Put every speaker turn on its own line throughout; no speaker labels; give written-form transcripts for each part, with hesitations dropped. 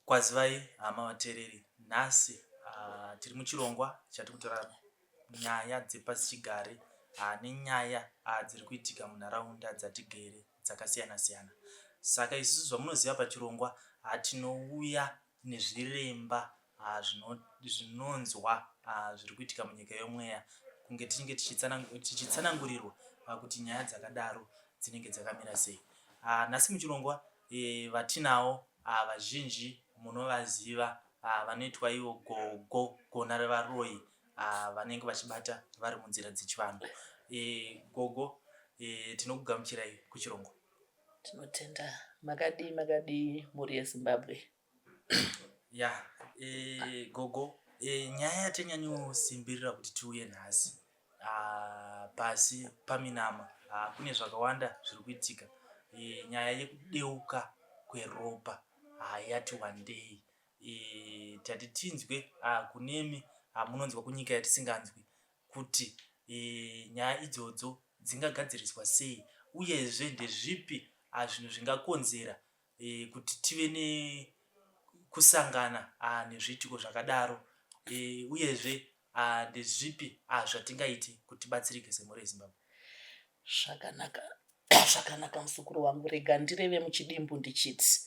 Kwazivai hama vateereri, nhasi tiri muchirongwa chatiri kutora nyaya dzepasichigare nenyaya dziri kuitika munharaunda dzatigere dzakasiyana siyana. Saka isusu zvamunoziva pachirongwa tinouya nezviremba zvinonzwa zviri kuitika munyika yomweya kunge tichinge tichitsanangurirwa kuti nyaya dzakadaro dzinenge dzakamira sei. Nhasi muchirongwa vatinavo vazhinji munovaziva vanoitwa ivo gogo, gona revaroi vanenge vachibata vari munzira dzechivanhu. Gogo, tinokugamuchirai kuchirongwa.
Tinotenda. Makadii mhuri yeZimbabwe.
Gogo, nyaya yatanyanyosimbirira kuti tiuye nhasi pasi paminama kune zvakawanda zviri kuitika. Nyaya yekudeuka kweropa yati wandei. Tati tinzwe kunemi munonzwa kunyika yatisinganzwi kuti nyaya idzodzo dzingagadziriswa sei, uyezve ndezvipi zvinhu zvingakonzera kuti tive nekusangana nezviitiko zvakadaro, uyezve ndezvipi zvatingaite kuti tibatsirike semhuri yeZimbabwe.
Zvakanaka musukuru wangu, rega ndireve muchidimbu ndichiti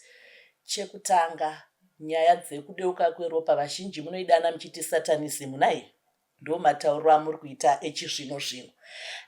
chekutanga, nyaya dzekudeuka kweropa vazhinji munoidana muchiti satanism, nai ndo matauriro amuri kuita echizvino zvino.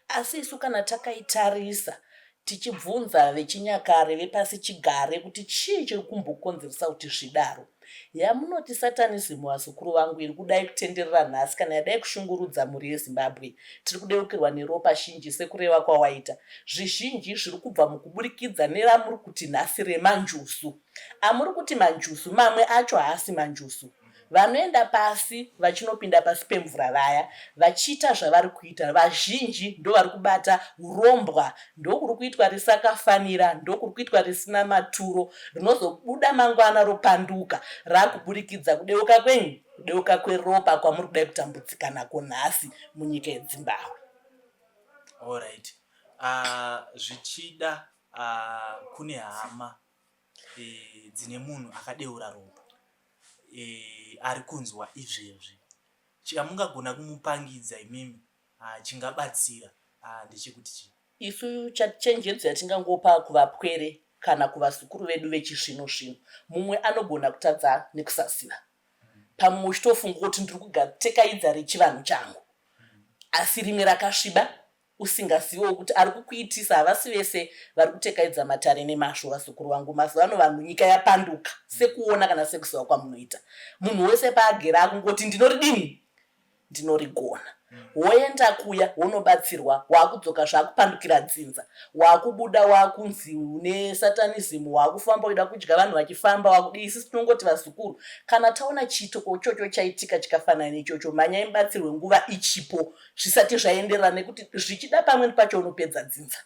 Asi isu kana takaitarisa tichibvunza vechinyakare vepasi chigare kuti chii chiri kumbokonzeresa kuti zvidaro, yamunoti satanism vasukuru vangu iri kudai kutenderera nhasi kana yadai kushungurudza mhuri yeZimbabwe, tiri kudeukirwa neropa shinji sekureva kwawaita. Zvizhinji zviri kubva mukuburikidza neramuri kuti nhasi remanjusu. Amuri kuti manjusu, mamwe acho haasi manjusu. Vanoenda pasi vachinopinda pasi pemvura vaya vachiita zvavari kuita, vazhinji ndo vari kubata urombwa, ndokuri kuitwa risakafanira, ndokuri kuitwa risina maturo, rinozobuda mangwana ropanduka, rakuburikidza kudeuka kwenyu, kudeuka kweropa kwamuri kudai kutambudzika nako nhasi munyika yeZimbabwe.
Alright. Zvichida kune hama dzine munhu akadeura ropa ari kunzwa izvezvi, chamungagona kumupangidza imimi chingabatsira ndechekuti chii?
Isu chenjedzo yatingangopa kuvapwere kana kuvasukuru vedu vechizvino zvino, mumwe anogona kutadza nekusaziva. Pamwe uchitofunga kuti ndiri kutekayidza rechivanhu changu, asi rimwe rakasviba usingaziviwo kuti ari kukuitisa havasi vese vari kutekayidza matare nemazvo. Vasukuru vangu, mazuva ano vanhu nyika yapanduka, sekuona kana sekuziva kwamunoita. Munhu wese paagera akungoti ndinoridini, ndinorigona. Woenda kuya wonobatsirwa, wakudzoka zvakupandukira dzinza, wakubuda wakunzi une satanism, wakufamba uida kudya vanhu vachifamba, wakudii. Isi tinongoti vasukuru, kana taona chitoko chocho chaitika chikafanana nechocho, manyai mubatsirwe nguva ichipo, zvisati zvaenderana, nekuti zvichida pamweni pacho unopedza dzinza,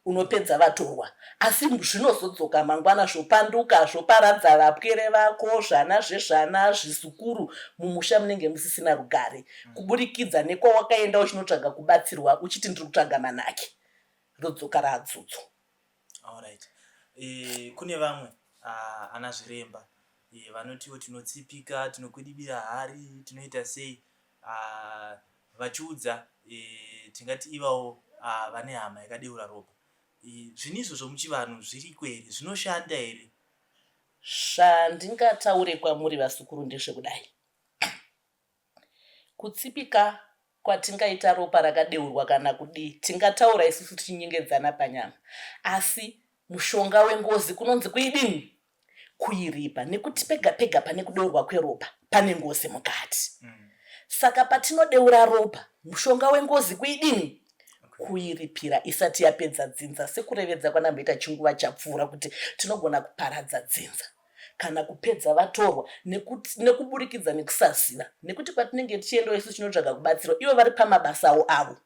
unopedza vatorwa, asi zvinozodzoka mangwana zvopanduka, zvoparadza vapwere vako, zvana zvezvana, zvisukuru, mumusha munenge musisina rugare, kuburikidza nekwawakaenda uchinotsvaga kubatsirwa uchiti ndiri kutsvaga manake, rodzoka radzodzo.
Alright. Kune vamwe ana zviremba vanotiwo tinotsipika, tinokwidibira hari, tinoita sei, vachiudza tingati ivawo vane hama yakadeura ropa. Zvinizvo zvomuchivanhu zviriko here, zvinoshanda here?
Zvandingataure kwamuri vasukuru ndezvekudai, kutsipika kwatingaita ropa rakadeurwa kana kudii, tingataura isusu tichinyengedzana panyama, asi mushonga wengozi kunonzi kuidini, kuiripa, nekuti pega pega pane kudeurwa kweropa pane ngozi mukati. Saka patinodeura ropa, mushonga wengozi kuidini, kuiripira isati yapedza dzinza, sekurevedza kwanamboita chinguva chapfuura kuti tinogona kuparadza dzinza kana kupedza vatorwa nekuburikidza nekusaziva, nekuti patinenge tichiendawo isu chinotsvaga kubatsirwa, ivo vari pamabasa avo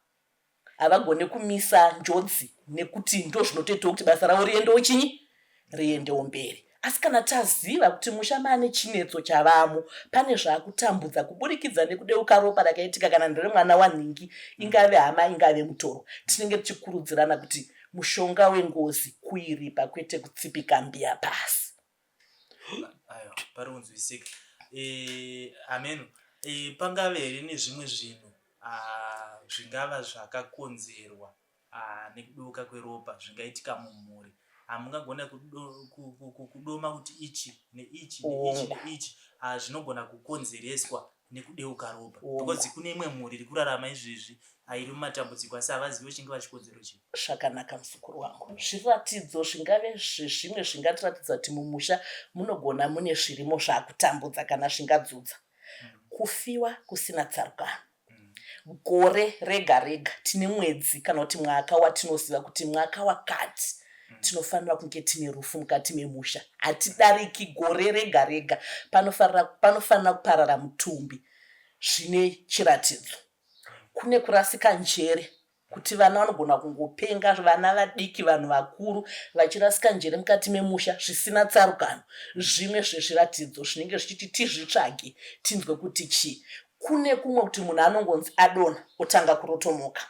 havagone kumisa njodzi, nekuti ndo zvinotoitawo kuti basa ravo riendewo chinyi, riendewo mberi. Asi kana taziva kuti musha maane chinetso chavamo, pane zvakutambudza kuburikidza nekudeuka ropa rakaitika, kana ndore mwana wanhingi, ingave hama ingave mutoro, tinenge tichikurudzirana kuti mushonga wengozi kuiripa kwete kutsipika mbiya pasi.
pari kunzwisika. Ameno, pangave here nezvimwe zvinhu zvingava zvakakonzerwa nekudeuka kweropa zvingaitika mumhuri. Mungagona kudoma kuti ichi neichi neichi neichi zvinogona kukonzereswa nekudeuka ropa, because kune imwe mhuri iri kurarama izvezvi iri mumatambudziko asi havazivi chinge vachikonzero chii.
Zvakanaka muzukuru wangu. Zviratidzo zvingave zvimwe zvingatiratidza kuti mumusha munogona mune zvirimo zvakutambudza kana zvingadzudza. Kufiwa kusina tsarukano. Gore rega rega tine mwedzi kana kuti mwaka watinoziva kuti mwaka wakati tinofanira kunge tine rufu mukati memusha. Hatidariki gore rega rega, panofanira kuparara mutumbi. Zvine chiratidzo. Kune kurasika njere, kuti vana vanogona kungopenga, vana vadiki, vanhu vakuru vachirasika njere mukati memusha zvisina tsarukano. Zvimwe zvezviratidzo zvinenge zvichiti tizvitsvage tinzwe kuti chii. Kune kumwe kuti munhu anongonzi adonha otanga kurotomoka,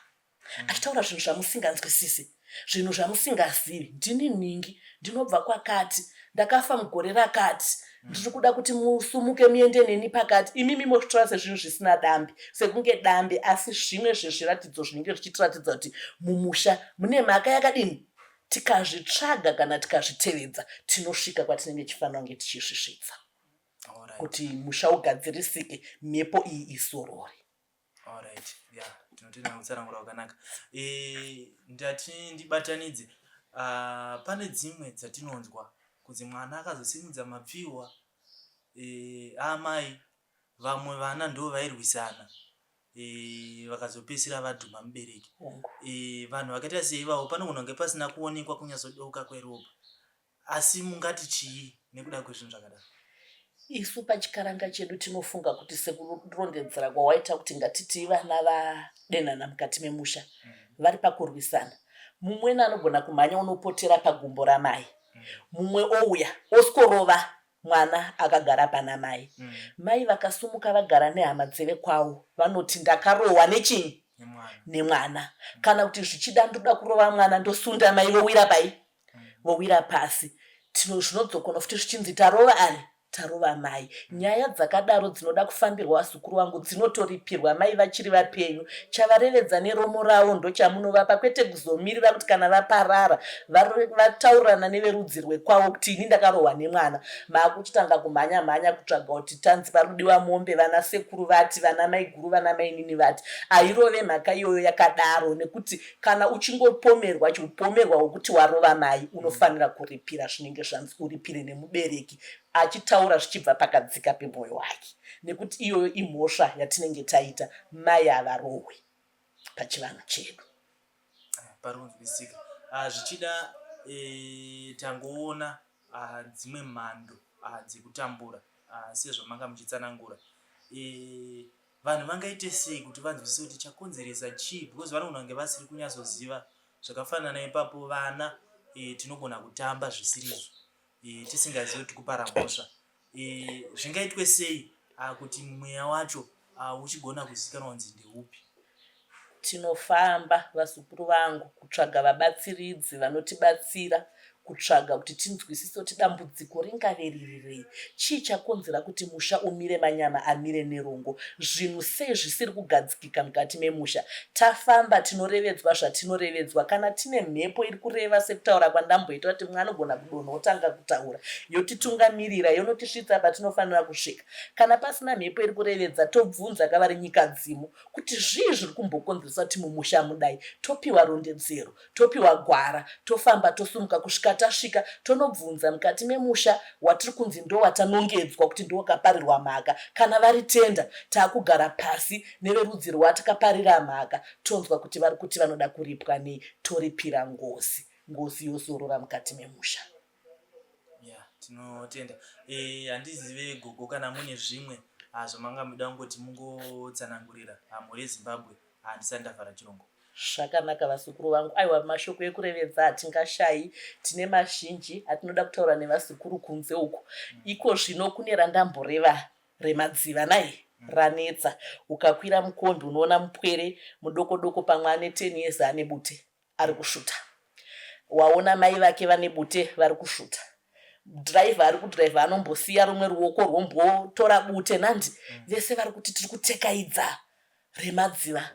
achitaura zvinhu zvamusinganzwisisi, zvinhu zvamusingazivi. Ndini ningi, ndinobva kwakati, ndakafa mugore rakati, ndiri kuda kuti musumuke muende neni pakati. Imimi mozvitora sezvinhu zvisina dambi, sekunge dambi, asi zvimwe zvezviratidzo zvinenge zvichitiratidza kuti mumusha mune mhaka yakadini. Tikazvitsvaga kana tikazvitevedza tinosvika kwatinenge tichifanira kunge tichizvisvitsa kuti musha ugadzirisike, mhepo iyi isorore.
Alright, yeah, tinotenda kutsanangura kwakanaka. Ndati ndibatanidze, pane dzimwe dzatinonzwa kuti mwana akazosimudza mapfiwa amai, vamwe vana ndo vairwisana vakazopedzisira vadhuma mubereki. Vanhu vakaita seivavo panogona kunge pasina kuonekwa kunyazodeuka kweropa, asi mungati chii nekuda kwezvinhu zvakadaro?
Isu pachikaranga chedu tinofunga kuti sekurondedzera kwawaita kuti ngatiti vana vadenhana mukati memusha vari pakurwisana. Mumwe anogona kumhanya unopotera pagumbo ramai, mumwe ouya oskorova mwana akagara pana mai. Mai vakasumuka vagara nehama dzeve kwavo vanoti ndakarohwa nechinyi? Nemwana. Kana kuti zvichida ndoda kurova mwana ndosunda mai vowira pai? Vowira pasi. Zvinodzokona futi zvichinzi tarova ani? Tarova mai. Nyaya dzakadaro dzinoda kufambirwa vasukuru vangu, dzinotoripirwa mai vachiri vapenyu. Chavarevedza neromo ravo ndochamunovapa, kwete kuzomirira kuti kana vaparara vataurana neverudzi rwekwavo kuti ini ndakarohwa nemwana. Makuchitanga kumhanya mhanya kutsvaga kuti tanzi parudiwa mombe, vana sekuru vati, vana mai guru, vana mai nini vati. Airove mhaka iyoyo yakadaro, nekuti kana uchingopomerwa chiupomerwa hwekuti warova mai unofanira kuripira zvinenge zvanzi uripire nemubereki, achitaura zvichibva pakadzika pemwoyo wake, nekuti iyoyo imhosva yatinenge taita. Mai havarohwe pachivanhu chedu.
Parinzwisika. Zvichida tangoona dzimwe mhando dzekutambura sezvo manga muchitsanangura. Vanhu vangaite sei kuti vanzwisise kuti chakonzeresa chii, because vanogona kunge vasiri kunyazoziva. Zvakafanana ipapo vana tinogona kutamba zvisirizvo tisingazivi kuti kupara mhosva. Zvingaitwe sei kuti mweya wacho uchigona kuzikanwa kunzi ndeupi?
Tinofamba vasukuru vangu kutsvaga vabatsiridzi vanotibatsira, kutsvaga kuti tinzwisise kuti dambudziko ringave ririrei, chii chakonzera kuti musha umire manyama amire nerongo, zvinhu sei zvisiri kugadzikika mukati memusha. Tafamba tinorevedzwa zvatinorevedzwa. Kana tine mhepo iri kureva sekutaura kwandamboita kuti mwana anogona kudonha otanga kutaura, yotitungamirira yonotisvitsa patinofanira kusvika. Kana pasina mhepo iri kurevedza, tobvunza kavari nyika dzimu kuti zvii zviri kumbokonzeresa kuti mumusha mudai. Topiwa rondedzero, topiwa gwara, tofamba tosumuka kusvika tasvika tonobvunza mukati memusha watiri kunzi ndo watanongedzwa kuti ndo wakaparirwa mhaka. Kana vari tenda taakugara pasi neverudzi rwatakaparira mhaka, tonzwa kuti vari kuti vanoda kuripwa nei, toripira ngozi yosorora mukati memusha.
Tinotenda. Handizive gogo kana mune zvimwe zvamanga muda kungoti mungotsanangurira mhuri yeZimbabwe. Handisati ndavhara chirongo.
Zvakanaka vasukuru vangu. Aiwa, mashoko ekurevedza hatingashayi. Tine mazhinji atinoda kutaura nevasukuru kunze uko. Iko zvino kune randamboreva remadziva nai ranetsa. Ukakwira mukombi unoona mupwere mudoko doko pamwe ane 10 years ane bute ari kushuta. Waona mai vake vane bute vari kushuta. dhiraivha ari kudhiraivha anombosiya rumwe ruoko rwombotora bute nandi vese vari kuti tiri kutekaidza remadziva.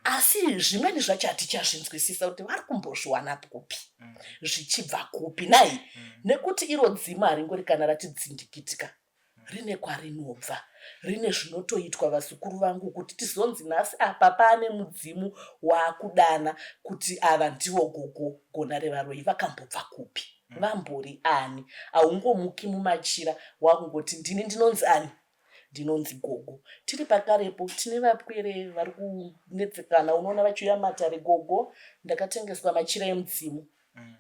Asi zvimweni zvacho hatichazvinzwisisa kuti vari kumbozviwana kupi zvichibva kupi nai, nekuti iro dzimu haringori kana ratidzindikitika, rine kwarinobva, rine zvinotoitwa vasukuru vangu kuti tizonzi nhasi apa paane mudzimu waakudana kuti ava ndivo gogo gona revaroi. Vakambobva kupi? Vambori ani? Haungomuki mumachira wakungoti ndini ndinonzi ani? Ndinonzi gogo. Tiri pakarepo tine vapwere vari kunetsekana, unoona vachiuya matare, gogo ndakatengeswa machira emudzimu,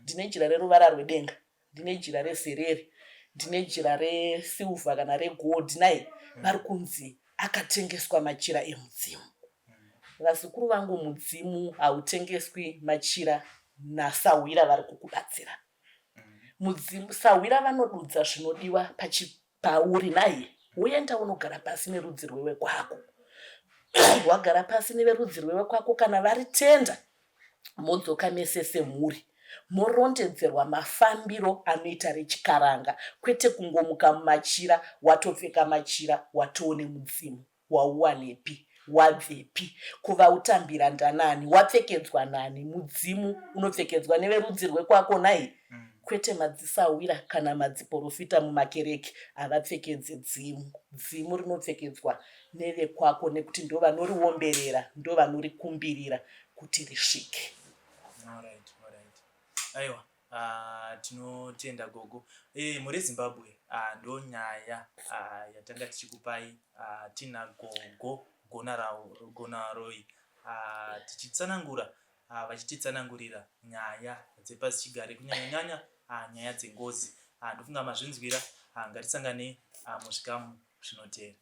ndine jira reruvara rwedenga, ndine jira rezerere, ndine jira resilva kana regold nai, vari kunzi akatengeswa machira emudzimu. Vazukuru vangu, mudzimu hautengeswi machira nasawira vari kukubatsira. Mudzimu sawira vanodudza zvinodiwa pauri nai, uenda unogara pasi nerudzi rwewekwako. Wagara pasi neverudzi rwewekwako, kana vari tenda modzoka mese semhuri, morondedzerwa mafambiro anoita rechikaranga, kwete kungomuka mumachira watopfeka machira watoone mudzimu. Wauwanepi? Wabvepi? Kuva utambira ndanani? Wapfekedzwa nani? Mudzimu unopfekedzwa neverudzi rwekwako nai, kwete madzisawira kana madziprofita mumakereke havapfekedze dzimu. Dzimu rinopfekedzwa nevekwako, nekuti ndo vanoriomberera, ndo vanorikumbirira kuti risvike.
Alright. Aiwa, tinotenda gogo. Muri Zimbabwe ndo nyaya yatanga tichikupai tina gogo gonaroi tichitsanangura vachititsanangurira nyaya dzepasichigare, kunyanya nyaya dzengozi. Ndofunga mazvinzwira, ngatisangane muzvikamu zvinotevera.